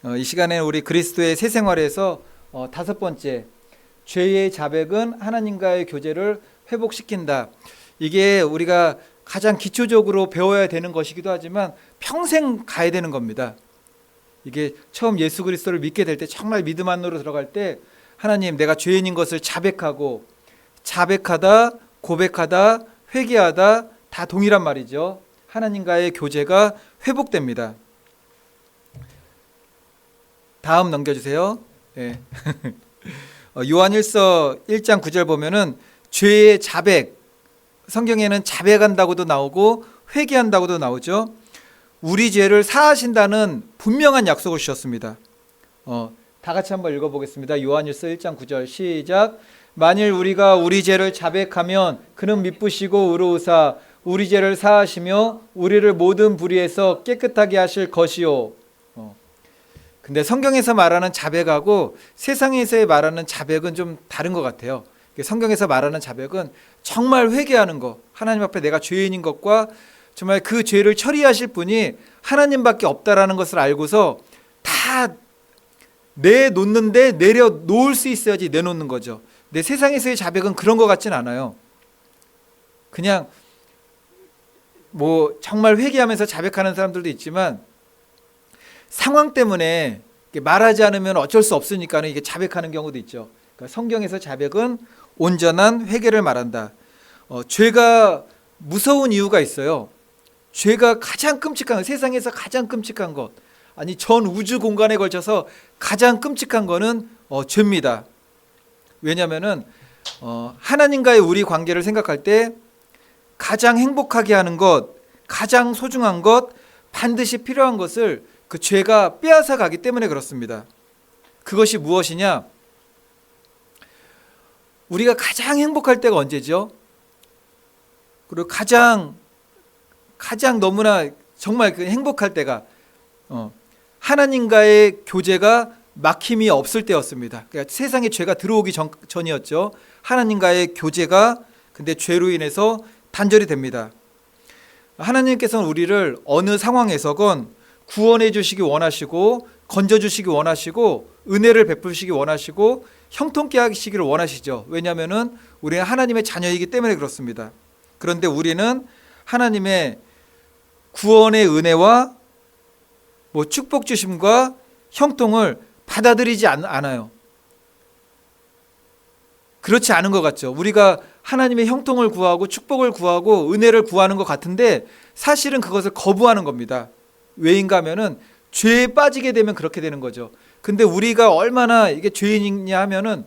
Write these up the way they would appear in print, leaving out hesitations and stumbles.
이 시간에 우리 그리스도의 새 생활에서 다섯 번째, 죄의 자백은 하나님과의 교제를 회복시킨다. 이게 우리가 가장 기초적으로 배워야 되는 것이기도 하지만 평생 가야 되는 겁니다. 이게 처음 예수 그리스도를 믿게 될 때, 정말 믿음 안으로 들어갈 때, 하나님, 내가 죄인인 것을 자백하고, 자백하다, 고백하다, 회개하다, 다 동일한 말이죠. 하나님과의 교제가 회복됩니다. 다음 넘겨주세요. 네. 요한일서 1장 9절 보면은 죄의 자백, 성경에는 자백한다고도 나오고 회개한다고도 나오죠. 우리 죄를 사하신다는 분명한 약속을 주셨습니다. 다 같이 한번 읽어보겠습니다. 요한일서 1장 9절 시작. 만일 우리가 우리 죄를 자백하면 그는 미쁘시고 의로우사 우리 죄를 사하시며 우리를 모든 불의에서 깨끗하게 하실 것이요. 근데 성경에서 말하는 자백하고 세상에서 말하는 자백은 좀 다른 것 같아요. 성경에서 말하는 자백은 정말 회개하는 것, 하나님 앞에 내가 죄인인 것과 정말 그 죄를 처리하실 분이 하나님밖에 없다라는 것을 알고서 다 내놓는데 내려놓을 수 있어야지 내놓는 거죠. 근데 세상에서의 자백은 그런 것 같진 않아요. 그냥 뭐 정말 회개하면서 자백하는 사람들도 있지만 상황 때문에 말하지 않으면 어쩔 수 없으니까 이게 자백하는 경우도 있죠. 그러니까 성경에서 자백은 온전한 회개를 말한다. 죄가 무서운 이유가 있어요. 죄가 가장 끔찍한, 세상에서 가장 끔찍한 것, 아니 전 우주 공간에 걸쳐서 가장 끔찍한 거는 죄입니다. 왜냐하면은 하나님과의 우리 관계를 생각할 때 가장 행복하게 하는 것, 가장 소중한 것, 반드시 필요한 것을 그 죄가 빼앗아 가기 때문에 그렇습니다. 그것이 무엇이냐? 우리가 가장 행복할 때가 언제죠? 그리고 가장 너무나 정말 그 행복할 때가 하나님과의 교제가 막힘이 없을 때였습니다. 그러니까 세상에 죄가 들어오기 전이었죠. 하나님과의 교제가 근데 죄로 인해서 단절이 됩니다. 하나님께서는 우리를 어느 상황에서건 구원해 주시기 원하시고 건져 주시기 원하시고 은혜를 베푸시기 원하시고 형통케 하시기를 원하시죠. 왜냐하면은 우리는 하나님의 자녀이기 때문에 그렇습니다. 그런데 우리는 하나님의 구원의 은혜와 축복 주심과 형통을 받아들이지 않아요. 그렇지 않은 것 같죠. 우리가 하나님의 형통을 구하고 축복을 구하고 은혜를 구하는 것 같은데 사실은 그것을 거부하는 겁니다. 왜인가 하면은 죄에 빠지게 되면 그렇게 되는 거죠. 근데 우리가 얼마나 이게 죄인이냐 하면은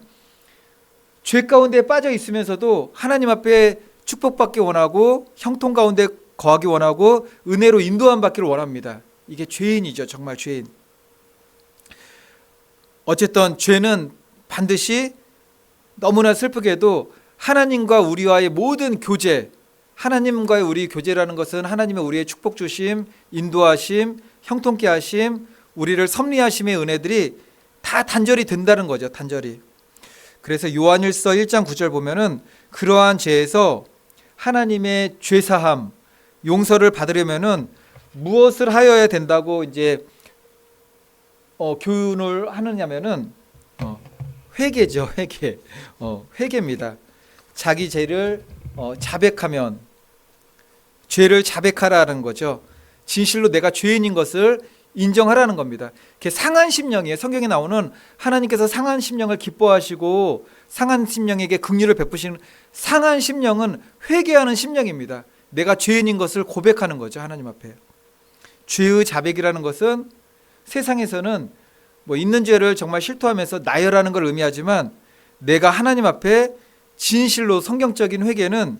죄 가운데 빠져 있으면서도 하나님 앞에 축복받기 원하고 형통 가운데 거하기 원하고 은혜로 인도함 받기를 원합니다. 이게 죄인이죠. 정말 죄인. 어쨌든 죄는 반드시 너무나 슬프게도 하나님과 우리와의 모든 교제, 하나님과의 우리 교제라는 것은 하나님의 우리의 축복 주심, 인도하심, 형통케 하심, 우리를 섭리하심의 은혜들이 다 단절이 된다는 거죠. 단절이. 그래서 요한일서 1장 9절 보면은 그러한 죄에서 하나님의 죄사함, 용서를 받으려면은 무엇을 하여야 된다고 이제 교훈을 하느냐면은 회개죠. 회개. 회개입니다. 자기 죄를 자백하면 죄를 자백하라는 거죠. 진실로 내가 죄인인 것을 인정하라는 겁니다. 그게 상한 심령이에요. 성경에 나오는 하나님께서 상한 심령을 기뻐하시고 상한 심령에게 긍휼을 베푸시는 상한 심령은 회개하는 심령입니다. 내가 죄인인 것을 고백하는 거죠. 하나님 앞에. 죄의 자백이라는 것은 세상에서는 있는 죄를 정말 실토하면서 나열하는 걸 의미하지만 내가 하나님 앞에 진실로 성경적인 회개는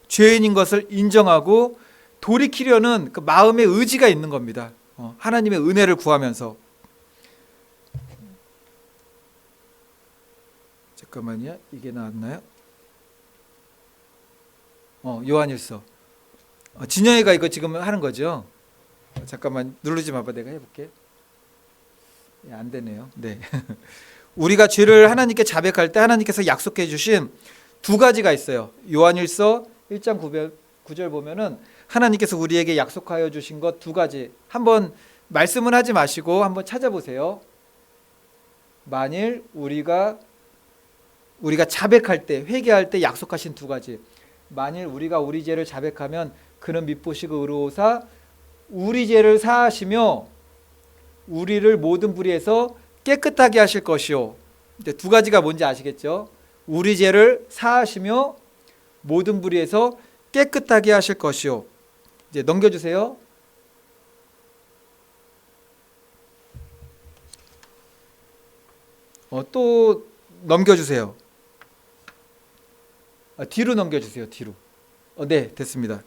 죄인인 것을 인정하고 돌이키려는 그 마음의 의지가 있는 겁니다. 하나님의 은혜를 구하면서. 잠깐만요. 이게 나왔나요? 요한일서. 진영이가 이거 지금 하는 거죠? 잠깐만 누르지 마봐. 내가 해볼게. 안 되네요. 네. 우리가 죄를 하나님께 자백할 때 하나님께서 약속해 주신 두 가지가 있어요. 요한일서 1장 9절 보면은 하나님께서 우리에게 약속하여 주신 것 두 가지. 한번 말씀은 하지 마시고 한번 찾아보세요. 만일 우리가 자백할 때, 회개할 때 약속하신 두 가지. 만일 우리가 우리 죄를 자백하면 그는 미쁘시고 의로우사 우리 죄를 사하시며 우리를 모든 불의에서 깨끗하게 하실 것이요. 이제 두 가지가 뭔지 아시겠죠? 우리 죄를 사하시며 모든 불의에서 깨끗하게 하실 것이요. 이제 넘겨주세요. 또 넘겨주세요. 뒤로 넘겨주세요. 뒤로. 네, 됐습니다.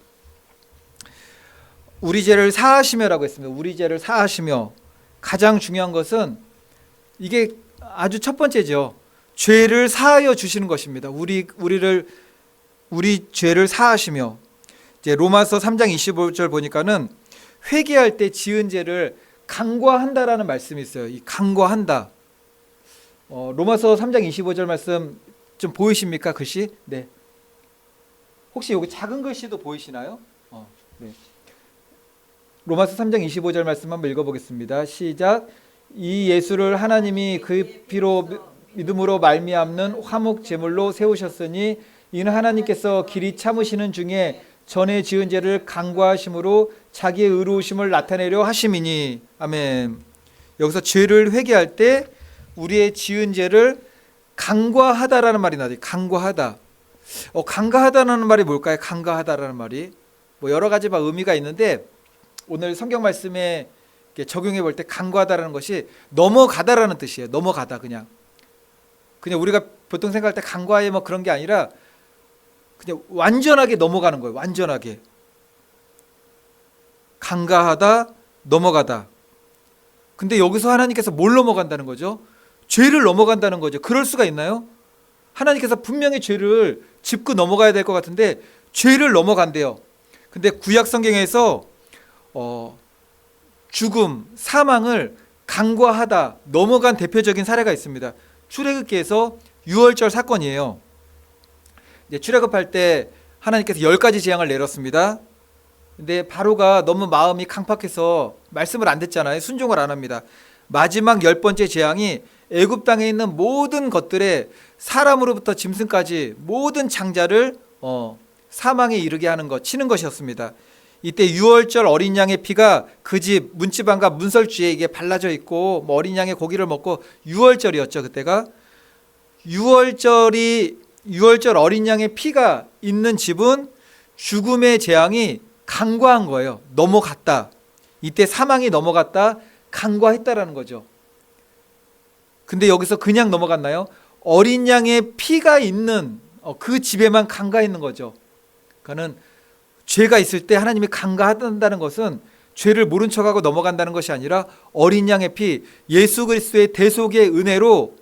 우리 죄를 사하시며라고 했습니다. 우리 죄를 사하시며. 가장 중요한 것은 이게 아주 첫 번째죠. 죄를 사하여 주시는 것입니다. 우리 죄를 사하시며. 이제 로마서 3장 25절 보니까는 회개할 때 지은 죄를 간과한다라는 말씀이 있어요. 이 간과한다. 로마서 3장 25절 말씀 좀 보이십니까? 글씨? 네. 혹시 여기 작은 글씨도 보이시나요? 네. 로마서 3장 25절 말씀 한번 읽어보겠습니다. 시작. 이 예수를 하나님이 그 피로 믿음으로 말미암는 화목 제물로 세우셨으니 이는 하나님께서 길이 참으시는 중에 전에 지은 죄를 간과하심으로 자기의 의로우심을 나타내려 하심이니. 아멘. 여기서 죄를 회개할 때 우리의 지은 죄를 간과하다라는 말이 나와요. 간과하다. 간과하다라는 말이 뭘까요? 간과하다라는 말이 뭐 여러 가지 의미가 있는데 오늘 성경 말씀에 적용해 볼 때 간과하다라는 것이 넘어가다라는 뜻이에요. 넘어가다. 그냥 우리가 보통 생각할 때 간과해 뭐 그런 게 아니라 그냥 완전하게 넘어가는 거예요. 완전하게. 간과하다, 넘어가다. 근데 여기서 하나님께서 뭘 넘어간다는 거죠? 죄를 넘어간다는 거죠. 그럴 수가 있나요? 하나님께서 분명히 죄를 짚고 넘어가야 될 것 같은데 죄를 넘어간대요. 근데 구약 성경에서 죽음, 사망을 간과하다, 넘어간 대표적인 사례가 있습니다. 출애굽기에서 유월절 사건이에요. 이제 출애굽할 때 하나님께서 10가지 재앙을 내렸습니다. 근데 바로가 너무 마음이 강팍해서 말씀을 안 듣잖아요. 순종을 안 합니다. 마지막 10번째 재앙이 애굽 땅에 있는 모든 것들에 사람으로부터 짐승까지 모든 장자를 사망에 이르게 하는 것, 치는 것이었습니다. 이때 유월절 어린 양의 피가 그 집 문지방과 문설주에 이게 발라져 있고 어린 양의 고기를 먹고 유월절이었죠. 그때가 유월절 어린 양의 피가 있는 집은 죽음의 재앙이 간과한 거예요. 넘어갔다. 이때 사망이 넘어갔다, 간과했다라는 거죠. 근데 여기서 그냥 넘어갔나요? 어린 양의 피가 있는 그 집에만 간과했는 거죠. 그러니까는 죄가 있을 때 하나님이 간과한다는 것은 죄를 모른 척하고 넘어간다는 것이 아니라 어린 양의 피, 예수 그리스도의 대속의 은혜로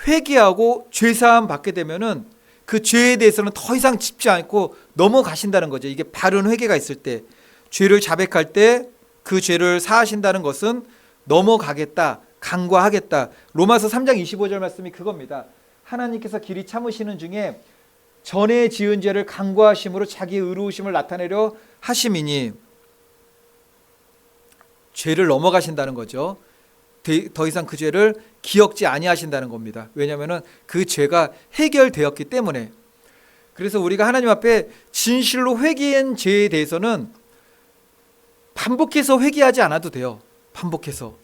회개하고 죄사함 받게 되면은 그 죄에 대해서는 더 이상 짚지 않고 넘어가신다는 거죠. 이게 바른 회개가 있을 때, 죄를 자백할 때 그 죄를 사하신다는 것은 넘어가겠다, 간과하겠다. 로마서 3장 25절 말씀이 그겁니다. 하나님께서 길이 참으시는 중에 전에 지은 죄를 간과하심으로 자기의 의로우심을 나타내려 하심이니. 죄를 넘어가신다는 거죠. 더 이상 그 죄를 기억지 아니하신다는 겁니다. 왜냐하면 그 죄가 해결되었기 때문에. 그래서 우리가 하나님 앞에 진실로 회개한 죄에 대해서는 반복해서 회개하지 않아도 돼요. 반복해서.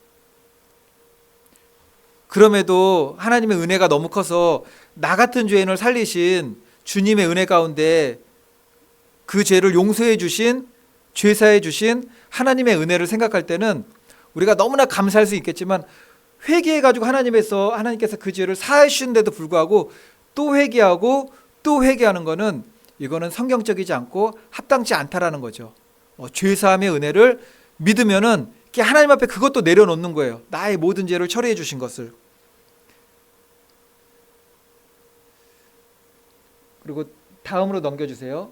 그럼에도 하나님의 은혜가 너무 커서 나 같은 죄인을 살리신 주님의 은혜 가운데 그 죄를 용서해 주신, 죄사해 주신 하나님의 은혜를 생각할 때는 우리가 너무나 감사할 수 있겠지만 회개해가지고 하나님께서 그 죄를 사해 주신데도 불구하고 또 회개하고 또 회개하는 거는 이거는 성경적이지 않고 합당치 않다라는 거죠. 죄사함의 은혜를 믿으면은 하나님 앞에 그것도 내려놓는 거예요. 나의 모든 죄를 처리해 주신 것을. 그리고 다음으로 넘겨주세요.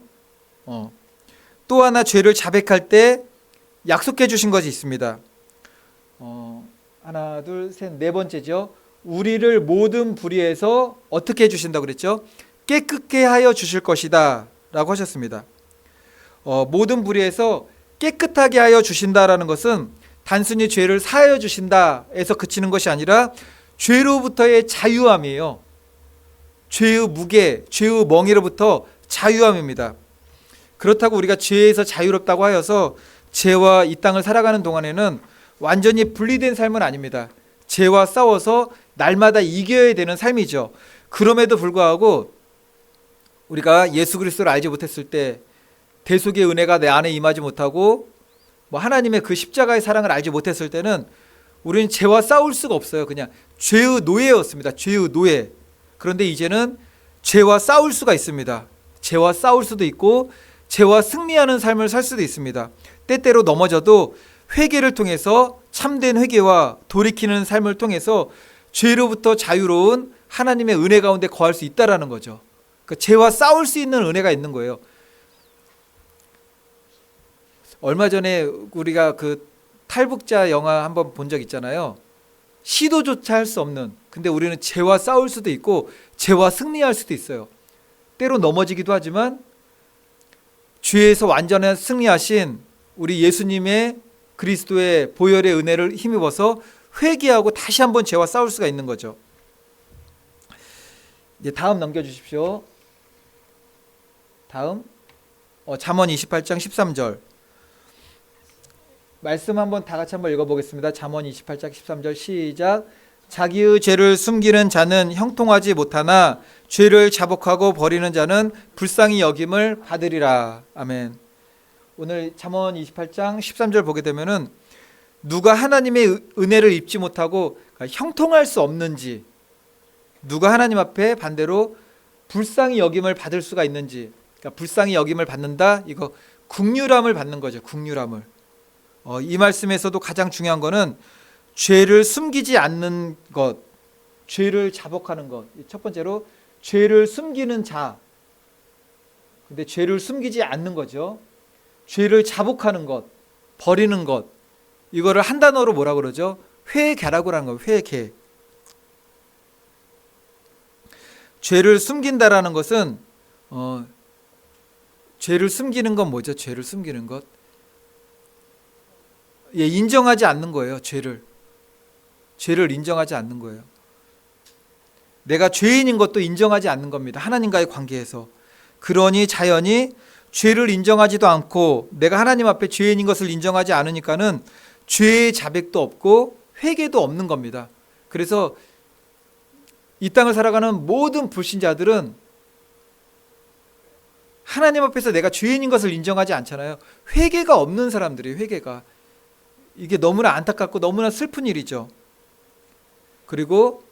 또 하나 죄를 자백할 때 약속해 주신 것이 있습니다. 하나, 둘, 셋, 네 번째죠. 우리를 모든 불의에서 어떻게 해주신다고 그랬죠? 깨끗게 하여 주실 것이다 라고 하셨습니다. 모든 불의에서 깨끗하게 하여 주신다라는 것은 단순히 죄를 사하여 주신다 에서 그치는 것이 아니라 죄로부터의 자유함이에요. 죄의 무게, 죄의 멍에로부터 자유함입니다. 그렇다고 우리가 죄에서 자유롭다고 하여서 죄와 이 땅을 살아가는 동안에는 완전히 분리된 삶은 아닙니다. 죄와 싸워서 날마다 이겨야 되는 삶이죠. 그럼에도 불구하고 우리가 예수 그리스도를 알지 못했을 때, 대속의 은혜가 내 안에 임하지 못하고 하나님의 그 십자가의 사랑을 알지 못했을 때는 우리는 죄와 싸울 수가 없어요. 그냥 죄의 노예였습니다. 죄의 노예. 그런데 이제는 죄와 싸울 수가 있습니다. 죄와 싸울 수도 있고 죄와 승리하는 삶을 살 수도 있습니다. 때때로 넘어져도 회개를 통해서, 참된 회개와 돌이키는 삶을 통해서 죄로부터 자유로운 하나님의 은혜 가운데 거할 수 있다라는 거죠. 그러니까 죄와 싸울 수 있는 은혜가 있는 거예요. 얼마 전에 우리가 그 탈북자 영화 한번 본 적 있잖아요. 시도조차 할 수 없는, 근데 우리는 죄와 싸울 수도 있고 죄와 승리할 수도 있어요. 때로 넘어지기도 하지만 죄에서 완전한 승리하신 우리 예수님의 그리스도의 보혈의 은혜를 힘입어서 회개하고 다시 한번 죄와 싸울 수가 있는 거죠. 이제 다음 넘겨주십시오. 다음 잠언 28장 13절 말씀 한번 다 같이 한번 읽어보겠습니다. 잠언 28장 13절 시작. 자기의 죄를 숨기는 자는 형통하지 못하나 죄를 자복하고 버리는 자는 불쌍히 여김을 받으리라. 아멘. 오늘 잠언 28장 13절 보게 되면은 누가 하나님의 은혜를 입지 못하고 형통할 수 없는지, 누가 하나님 앞에 반대로 불쌍히 여김을 받을 수가 있는지, 그러니까 불쌍히 여김을 받는다, 이거 긍휼함을 받는 거죠. 긍휼함을. 이 말씀에서도 가장 중요한 거는 죄를 숨기지 않는 것, 죄를 자복하는 것. 첫 번째로 죄를 숨기는 자. 근데 죄를 숨기지 않는 거죠. 죄를 자복하는 것, 버리는 것. 이거를 한 단어로 뭐라 그러죠? 회개라고 하는 거예요. 회개. 죄를 숨긴다라는 것은 죄를 숨기는 건 뭐죠? 죄를 숨기는 것. 인정하지 않는 거예요. 죄를 인정하지 않는 거예요. 내가 죄인인 것도 인정하지 않는 겁니다. 하나님과의 관계에서. 그러니 자연히 죄를 인정하지도 않고 내가 하나님 앞에 죄인인 것을 인정하지 않으니까는 죄의 자백도 없고 회개도 없는 겁니다. 그래서 이 땅을 살아가는 모든 불신자들은 하나님 앞에서 내가 죄인인 것을 인정하지 않잖아요. 회개가 없는 사람들이에요. 회개가. 이게 너무나 안타깝고 너무나 슬픈 일이죠. 그리고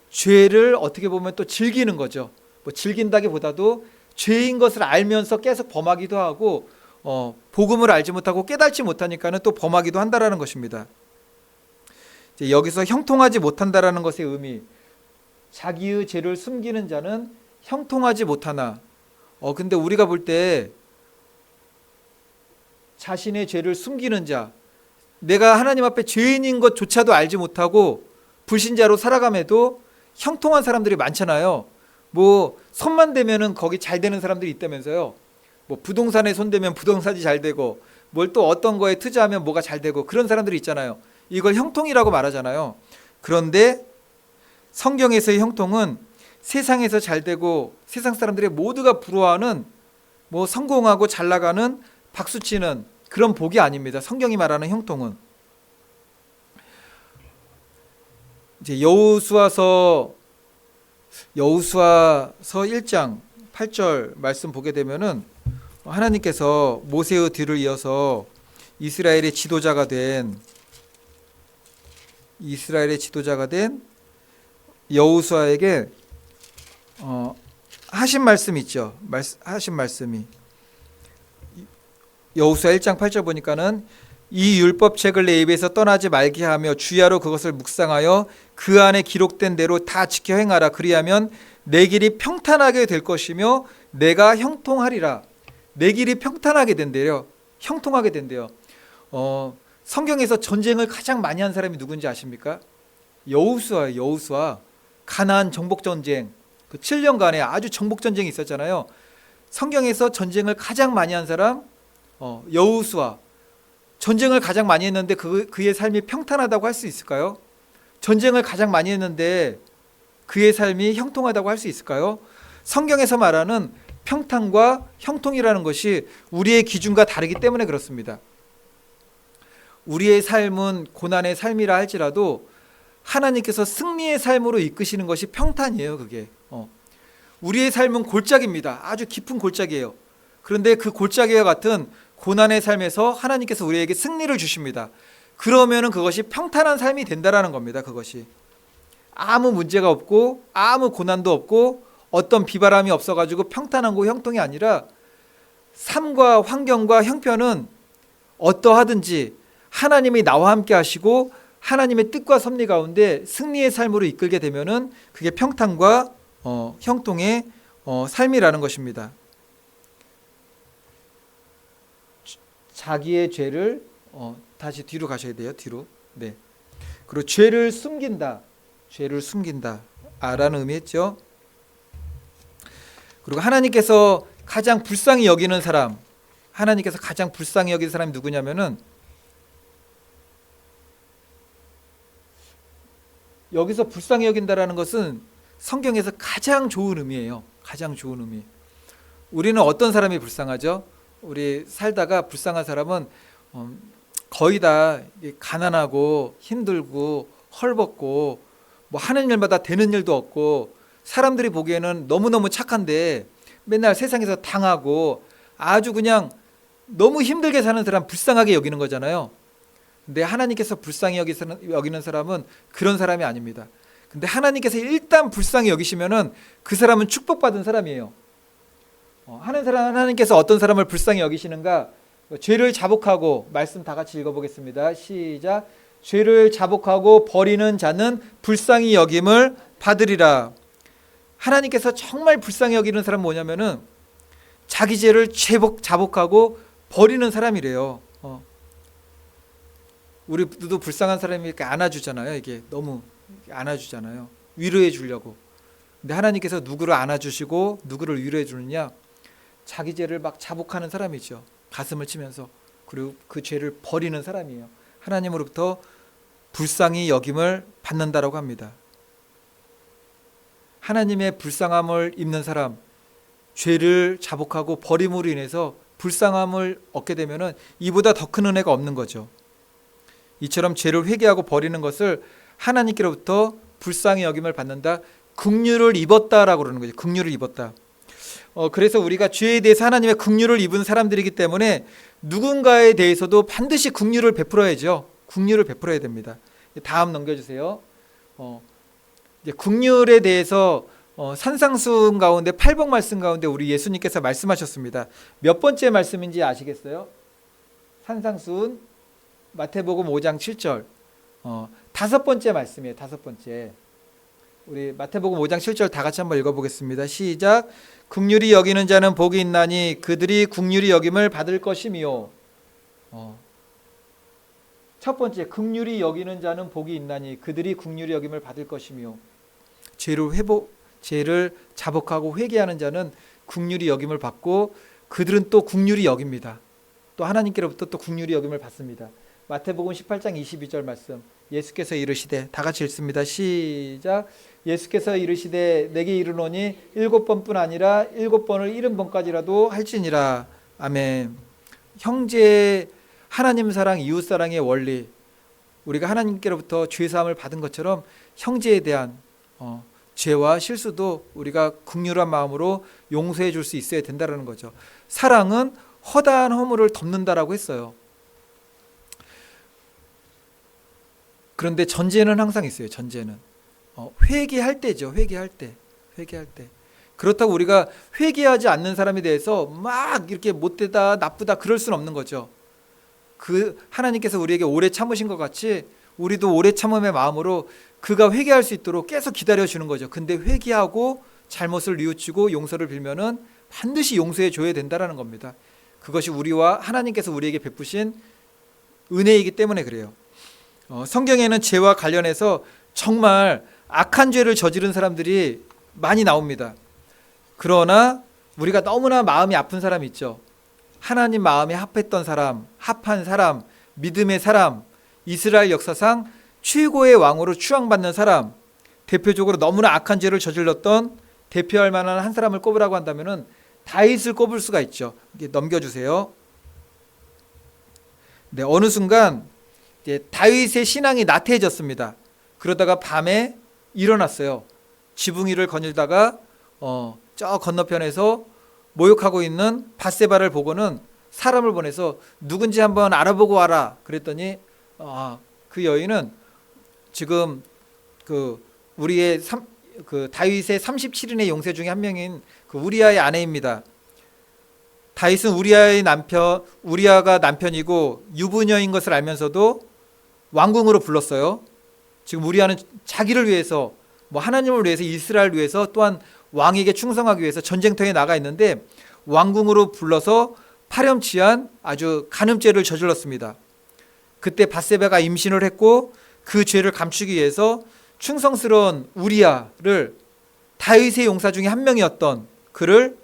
죄를 어떻게 보면 또 즐기는 거죠. 즐긴다기보다도 죄인 것을 알면서 계속 범하기도 하고 복음을 알지 못하고 깨닫지 못하니까는 또 범하기도 한다라는 것입니다. 이제 여기서 형통하지 못한다라는 것의 의미, 자기의 죄를 숨기는 자는 형통하지 못하나. 근데 우리가 볼 때 자신의 죄를 숨기는 자, 내가 하나님 앞에 죄인인 것조차도 알지 못하고 불신자로 살아감에도 형통한 사람들이 많잖아요. 손만 대면은 거기 잘 되는 사람들이 있다면서요. 부동산에 손 대면 부동산이 잘 되고, 뭘 또 어떤 거에 투자하면 뭐가 잘 되고, 그런 사람들이 있잖아요. 이걸 형통이라고 말하잖아요. 그런데 성경에서의 형통은 세상에서 잘 되고 세상 사람들의 모두가 부러워하는 성공하고 잘 나가는 박수치는 그런 복이 아닙니다. 성경이 말하는 형통은. 이제 여호수아서 1장 8절 말씀 보게 되면은 하나님께서 모세의 뒤를 이어서 이스라엘의 지도자가 된 여호수아에게 하신 말씀 있죠. 하신 말씀이 여호수아 1장 8절 보니까는 이 율법책을 내 입에서 떠나지 말게 하며 주야로 그것을 묵상하여 그 안에 기록된 대로 다 지켜 행하라. 그리하면 내 길이 평탄하게 될 것이며 내가 형통하리라. 내 길이 평탄하게 된대요. 형통하게 된대요. 성경에서 전쟁을 가장 많이 한 사람이 누군지 아십니까? 여호수아예요. 여호수아. 가나안 정복 전쟁. 그 7년간의 아주 정복 전쟁이 있었잖아요. 성경에서 전쟁을 가장 많이 한 사람 여호수아. 전쟁을 가장 많이 했는데 그의 삶이 평탄하다고 할 수 있을까요? 전쟁을 가장 많이 했는데 그의 삶이 형통하다고 할 수 있을까요? 성경에서 말하는 평탄과 형통이라는 것이 우리의 기준과 다르기 때문에 그렇습니다. 우리의 삶은 고난의 삶이라 할지라도 하나님께서 승리의 삶으로 이끄시는 것이 평탄이에요. 그게 우리의 삶은 골짜기입니다. 아주 깊은 골짜기예요. 그런데 그 골짜기와 같은 고난의 삶에서 하나님께서 우리에게 승리를 주십니다. 그러면은 그것이 평탄한 삶이 된다라는 겁니다. 그것이 아무 문제가 없고 아무 고난도 없고 어떤 비바람이 없어가지고 평탄하고 형통이 아니라 삶과 환경과 형편은 어떠하든지 하나님이 나와 함께 하시고 하나님의 뜻과 섭리 가운데 승리의 삶으로 이끌게 되면은 그게 평탄과 형통의 삶이라는 것입니다. 자기의 죄를 다시 뒤로 가셔야 돼요. 뒤로. 네. 그리고 죄를 숨긴다. 죄를 숨긴다. 라는 의미했죠. 그리고 하나님께서 가장 불쌍히 여기는 사람, 하나님께서 가장 불쌍히 여기는 사람이 누구냐면은 여기서 불쌍히 여긴다라는 것은 성경에서 가장 좋은 의미예요. 가장 좋은 의미. 우리는 어떤 사람이 불쌍하죠? 우리 살다가 불쌍한 사람은 거의 다 가난하고 힘들고 헐벗고 뭐 하는 일마다 되는 일도 없고 사람들이 보기에는 너무너무 착한데 맨날 세상에서 당하고 아주 그냥 너무 힘들게 사는 사람 불쌍하게 여기는 거잖아요. 근데 하나님께서 불쌍히 여기는 사람은 그런 사람이 아닙니다. 근데 하나님께서 일단 불쌍히 여기시면은 그 사람은 축복받은 사람이에요. 하나님께서 어떤 사람을 불쌍히 여기시는가? 죄를 자복하고, 말씀 다 같이 읽어보겠습니다. 시작. 죄를 자복하고 버리는 자는 불쌍히 여김을 받으리라. 하나님께서 정말 불쌍히 여기는 사람은 뭐냐면은 자기 죄를 자복하고 버리는 사람이래요. 우리도 불쌍한 사람이 이렇게 안아주잖아요. 이게 너무 안아주잖아요. 위로해 주려고. 근데 하나님께서 누구를 안아주시고 누구를 위로해 주느냐? 자기 죄를 막 자복하는 사람이죠. 가슴을 치면서. 그리고 그 죄를 버리는 사람이에요. 하나님으로부터 불쌍히 여김을 받는다라고 합니다. 하나님의 불쌍함을 입는 사람, 죄를 자복하고 버림으로 인해서 불쌍함을 얻게 되면은 이보다 더 큰 은혜가 없는 거죠. 이처럼 죄를 회개하고 버리는 것을 하나님께로부터 불쌍히 여김을 받는다. 긍휼을 입었다라고 그러는 거죠. 긍휼을 입었다. 그래서 우리가 죄에 대해서 하나님의 긍휼을 입은 사람들이기 때문에 누군가에 대해서도 반드시 긍휼을 베풀어야죠. 긍휼을 베풀어야 됩니다. 다음 넘겨주세요. 이제 긍휼에 대해서 산상수훈 가운데 팔복 말씀 가운데 우리 예수님께서 말씀하셨습니다. 몇 번째 말씀인지 아시겠어요? 산상수훈 마태복음 5장 7절. 다섯 번째 말씀이에요. 다섯 번째. 우리 마태복음 5장 7절 다 같이 한번 읽어보겠습니다. 시작. 긍휼히 여기는 자는 복이 있나니 그들이 긍휼히 여김을 받을 것이미요. 첫 번째, 긍휼히 여기는 자는 복이 있나니 그들이 긍휼히 여김을 받을 것이미요. 죄를 자복하고 회개하는 자는 긍휼히 여김을 받고 그들은 또 긍휼히 여깁니다. 또 하나님께로부터 또 긍휼히 여김을 받습니다. 마태복음 18장 22절 말씀. 예수께서 이르시되, 다 같이 읽습니다. 시작. 예수께서 이르시되 내게 이르노니 7번뿐 아니라 7번을 70번까지라도 할지니라. 아멘. 형제 하나님 사랑, 이웃 사랑의 원리, 우리가 하나님께로부터 죄 사함을 받은 것처럼 형제에 대한 죄와 실수도 우리가 긍휼한 마음으로 용서해 줄 수 있어야 된다는 거죠. 사랑은 허다한 허물을 덮는다라고 했어요. 그런데 전제는 항상 있어요. 전제는 회개할 때죠. 회개할 때. 그렇다고 우리가 회개하지 않는 사람에 대해서 막 이렇게 못되다 나쁘다 그럴 수는 없는 거죠. 그 하나님께서 우리에게 오래 참으신 것 같이 우리도 오래 참음의 마음으로 그가 회개할 수 있도록 계속 기다려 주는 거죠. 근데 회개하고 잘못을 뉘우치고 용서를 빌면은 반드시 용서해 줘야 된다라는 겁니다. 그것이 우리와 하나님께서 우리에게 베푸신 은혜이기 때문에 그래요. 성경에는 죄와 관련해서 정말 악한 죄를 저지른 사람들이 많이 나옵니다. 그러나 우리가 너무나 마음이 아픈 사람이 있죠. 하나님 마음에 합했던 사람, 합한 사람, 믿음의 사람, 이스라엘 역사상 최고의 왕으로 추앙받는 사람, 대표적으로 너무나 악한 죄를 저질렀던 대표할 만한 한 사람을 꼽으라고 한다면은 다윗을 꼽을 수가 있죠. 이게 넘겨주세요. 네, 어느 순간 이제 다윗의 신앙이 나태해졌습니다. 그러다가 밤에 일어났어요. 지붕 위를 거닐다가 저 건너편에서 모욕하고 있는 밧세바를 보고는 사람을 보내서 누군지 한번 알아보고 와라. 그랬더니 그 여인은 지금 우리의 다윗의 37인의 용세 중에 한 명인 그 우리아의 아내입니다. 다윗은 우리아가 남편이고 유부녀인 것을 알면서도 왕궁으로 불렀어요. 지금 우리아는 자기를 위해서, 하나님을 위해서, 이스라엘을 위해서, 또한 왕에게 충성하기 위해서 전쟁터에 나가 있는데 왕궁으로 불러서 파렴치한 아주 간음죄를 저질렀습니다. 그때 밧세바가 임신을 했고 그 죄를 감추기 위해서 충성스러운 우리아를, 다윗의 용사 중에 한 명이었던 그를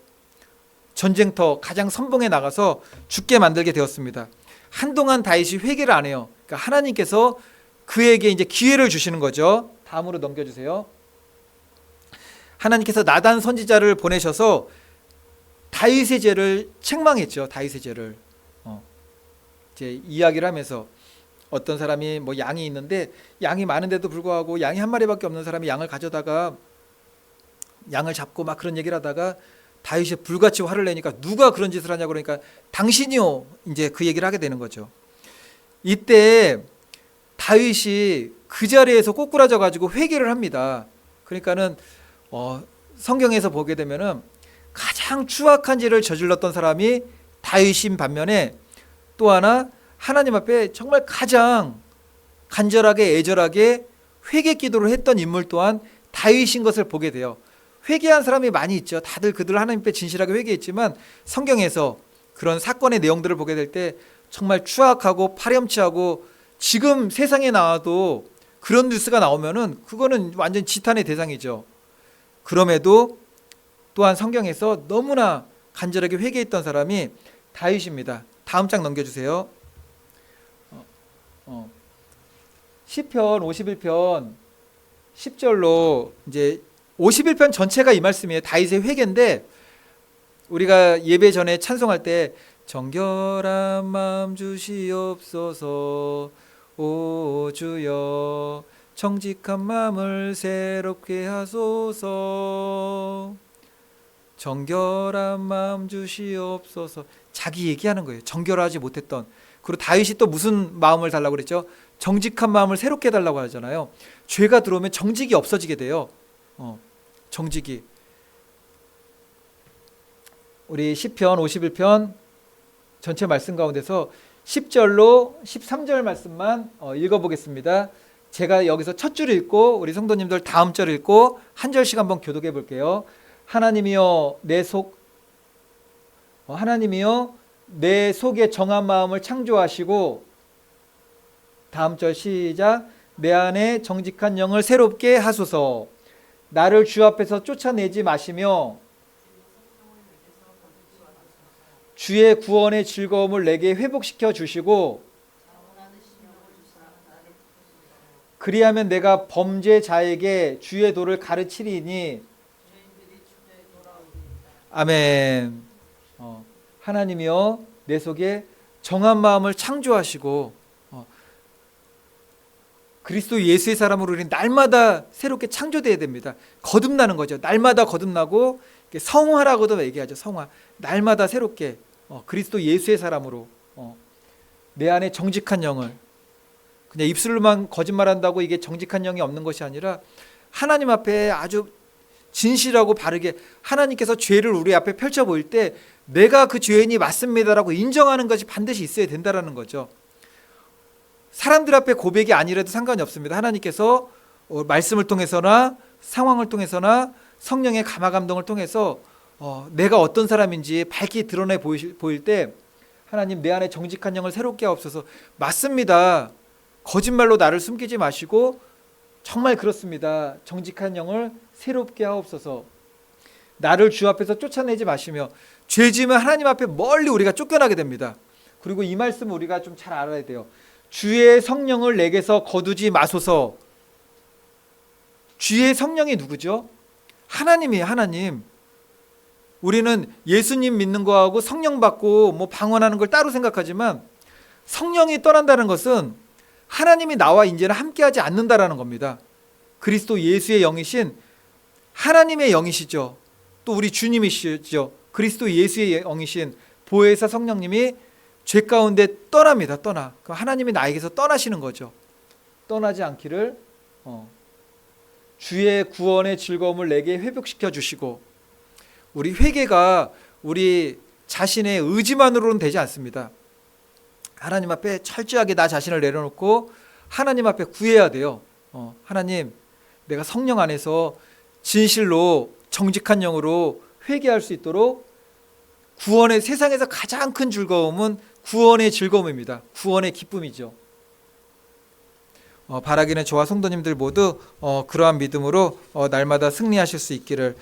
전쟁터 가장 선봉에 나가서 죽게 만들게 되었습니다. 한동안 다윗이 회개를 안 해요. 그러니까 하나님께서 그에게 이제 기회를 주시는 거죠. 다음으로 넘겨주세요. 하나님께서 나단 선지자를 보내셔서 다윗의 죄를 책망했죠. 다윗의 죄를 이제 이야기를 하면서, 어떤 사람이 양이 있는데 양이 많은데도 불구하고 양이 한 마리밖에 없는 사람이 양을 가져다가 양을 잡고 막 그런 얘기를 하다가 다윗이 불같이 화를 내니까 누가 그런 짓을 하냐고 그러니까 당신이요, 이제 그 얘기를 하게 되는 거죠. 이때 다윗이 그 자리에서 꼬꾸라져 가지고 회개를 합니다. 그러니까는 성경에서 보게 되면은 가장 추악한 죄를 저질렀던 사람이 다윗인 반면에 또 하나 하나님 앞에 정말 가장 간절하게 애절하게 회개 기도를 했던 인물 또한 다윗인 것을 보게 돼요. 회개한 사람이 많이 있죠. 다들 그들 하나님 앞에 진실하게 회개했지만 성경에서 그런 사건의 내용들을 보게 될 때 정말 추악하고 파렴치하고, 지금 세상에 나와도 그런 뉴스가 나오면은 그거는 완전 지탄의 대상이죠. 그럼에도 또한 성경에서 너무나 간절하게 회개했던 사람이 다윗입니다. 다음 장 넘겨주세요. 시편 51편 10절로 이제 51편 전체가 이 말씀이에요. 다윗의 회개인데 우리가 예배 전에 찬송할 때 정결한 마음 주시옵소서 오 주여 정직한 마음을 새롭게 하소서, 정결한 마음 주시옵소서, 자기 얘기하는 거예요. 정결하지 못했던. 그리고 다윗이 또 무슨 마음을 달라고 그랬죠? 정직한 마음을 새롭게 해달라고 하잖아요. 죄가 들어오면 정직이 없어지게 돼요. 정직이. 우리 시편 51편 전체 말씀 가운데서 10절로 13절 말씀만 읽어보겠습니다. 제가 여기서 첫 줄 읽고 우리 성도님들 다음 절 읽고 한 절씩 한번 교독해 볼게요. 하나님이여 내 속에 정한 마음을 창조하시고, 다음 절 시작. 내 안에 정직한 영을 새롭게 하소서. 나를 주 앞에서 쫓아내지 마시며 주의 구원의 즐거움을 내게 회복시켜 주시고, 그리하면 내가 범죄자에게 주의 도를 가르치리니. 아멘. 하나님이여 내 속에 정한 마음을 창조하시고 그리스도 예수의 사람으로 우리는 날마다 새롭게 창조되어야 됩니다. 거듭나는 거죠. 날마다 거듭나고, 성화라고도 얘기하죠. 성화. 날마다 새롭게 그리스도 예수의 사람으로 내 안에 정직한 영을, 그냥 입술로만 거짓말한다고 이게 정직한 영이 없는 것이 아니라 하나님 앞에 아주 진실하고 바르게 하나님께서 죄를 우리 앞에 펼쳐 보일 때 내가 그 죄인이 맞습니다라고 인정하는 것이 반드시 있어야 된다라는 거죠. 사람들 앞에 고백이 아니라도 상관이 없습니다. 하나님께서 말씀을 통해서나 상황을 통해서나 성령의 감화 감동을 통해서 내가 어떤 사람인지 밝게 드러내 보일 때 하나님 내 안에 정직한 영을 새롭게 하옵소서. 맞습니다. 거짓말로 나를 숨기지 마시고 정말 그렇습니다. 정직한 영을 새롭게 하옵소서. 나를 주 앞에서 쫓아내지 마시며, 죄 지으면 하나님 앞에 멀리 우리가 쫓겨나게 됩니다. 그리고 이 말씀 우리가 좀 잘 알아야 돼요. 주의 성령을 내게서 거두지 마소서. 주의 성령이 누구죠? 하나님이에요, 하나님. 우리는 예수님 믿는 거하고 성령 받고 뭐 방언하는 걸 따로 생각하지만, 성령이 떠난다는 것은 하나님이 나와 이제는 함께하지 않는다라는 겁니다. 그리스도 예수의 영이신 하나님의 영이시죠. 또 우리 주님이시죠. 그리스도 예수의 영이신 보혜사 성령님이 죄 가운데 떠납니다. 떠나. 그럼 하나님이 나에게서 떠나시는 거죠. 떠나지 않기를 주의 구원의 즐거움을 내게 회복시켜 주시고, 우리 회개가 우리 자신의 의지만으로는 되지 않습니다. 하나님 앞에 철저하게 나 자신을 내려놓고 하나님 앞에 구해야 돼요. 하나님, 내가 성령 안에서 진실로 정직한 영으로 회개할 수 있도록 구원의, 세상에서 가장 큰 즐거움은 구원의 즐거움입니다. 구원의 기쁨이죠. 바라기는 저와 성도님들 모두 그러한 믿음으로 날마다 승리하실 수 있기를